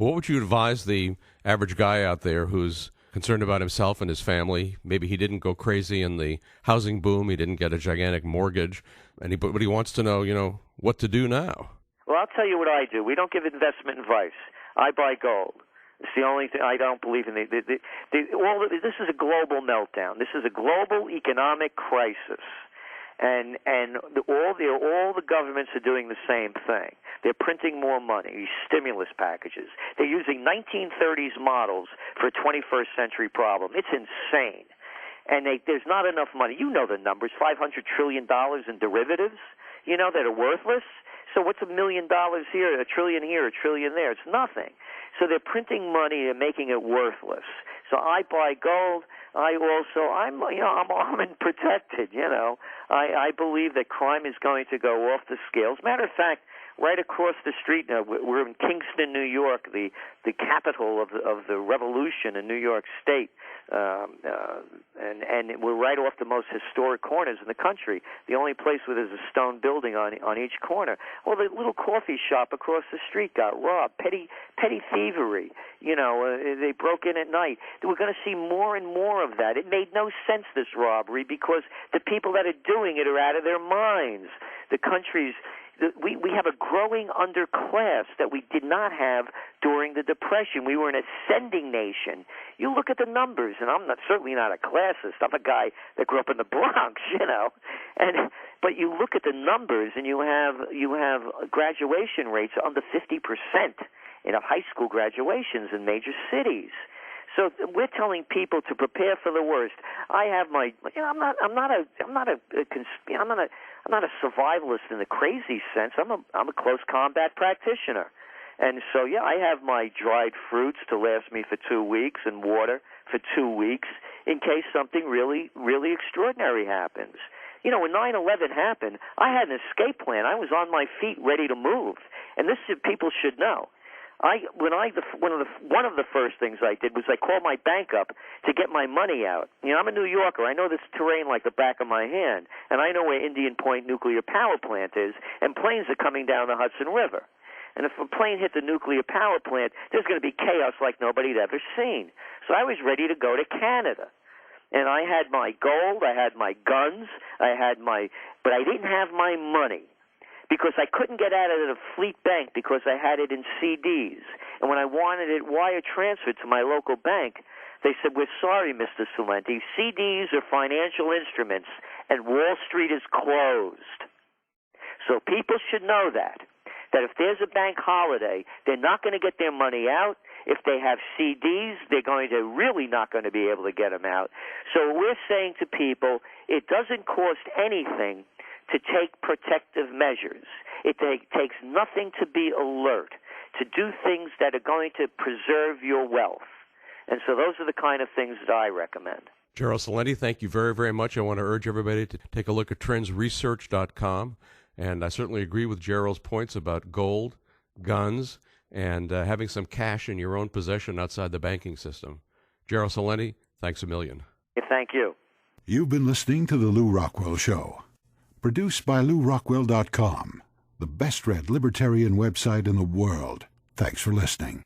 What would you advise the average guy out there who's concerned about himself and his family? Maybe he didn't go crazy in the housing boom. He didn't get a gigantic mortgage. But he wants to know, what to do now. Well, I'll tell you what I do. We don't give investment advice. I buy gold. It's the only thing I don't believe in. This is a global meltdown. This is a global economic crisis. And all the governments are doing the same thing. They're printing more money, these stimulus packages. They're using 1930s models for a 21st century problem. It's insane. And there's not enough money. You know the numbers, $500 trillion in derivatives, that are worthless. So what's $1 million here, $1 trillion here, $1 trillion there? It's nothing. So they're printing money and making it worthless. So I buy gold. I'm armed and protected. I believe that crime is going to go off the scales. Matter of fact, right across the street now, we're in Kingston, New York, the capital of the revolution in New York State, and we're right off the most historic corners in the country. The only place where there's a stone building on each corner. Well, the little coffee shop across the street got robbed. Petty thievery. They broke in at night. We're going to see more and more of that. It made no sense, this robbery, because the people that are doing it are out of their minds. The country's we have a growing underclass that we did not have during the Depression. We were an ascending nation. You look at the numbers, and I'm certainly not a classist. I'm a guy that grew up in the Bronx, but you look at the numbers, and you have graduation rates under 50% in high school graduations in major cities. So we're telling people to prepare for the worst. I have my, I'm not a survivalist in the crazy sense. I'm a close combat practitioner, and so I have my dried fruits to last me for 2 weeks and water for 2 weeks in case something really, really extraordinary happens. When 9/11 happened, I had an escape plan. I was on my feet, ready to move, and this people should know. One of the first things I did was I called my bank up to get my money out. I'm a New Yorker. I know this terrain like the back of my hand, and I know where Indian Point nuclear power plant is, and planes are coming down the Hudson River. And if a plane hit the nuclear power plant, there's going to be chaos like nobody had ever seen. So I was ready to go to Canada. And I had my gold, I had my guns, but I didn't have my money, because I couldn't get out of the Fleet Bank because I had it in CDs. And when I wanted it wire transferred to my local bank, they said, "We're sorry, Mr. Celente, CDs are financial instruments, and Wall Street is closed." So people should know that if there's a bank holiday, they're not going to get their money out. If they have CDs, they're really not going to be able to get them out. So we're saying to people, it doesn't cost anything to take protective measures. It takes nothing to be alert, to do things that are going to preserve your wealth. And so those are the kind of things that I recommend. Gerald Celente, thank you very, very much. I want to urge everybody to take a look at trendsresearch.com. And I certainly agree with Gerald's points about gold, guns, and having some cash in your own possession outside the banking system. Gerald Celente, thanks a million. Thank you. You've been listening to The Lew Rockwell Show. Produced by LewRockwell.com, the best-read libertarian website in the world. Thanks for listening.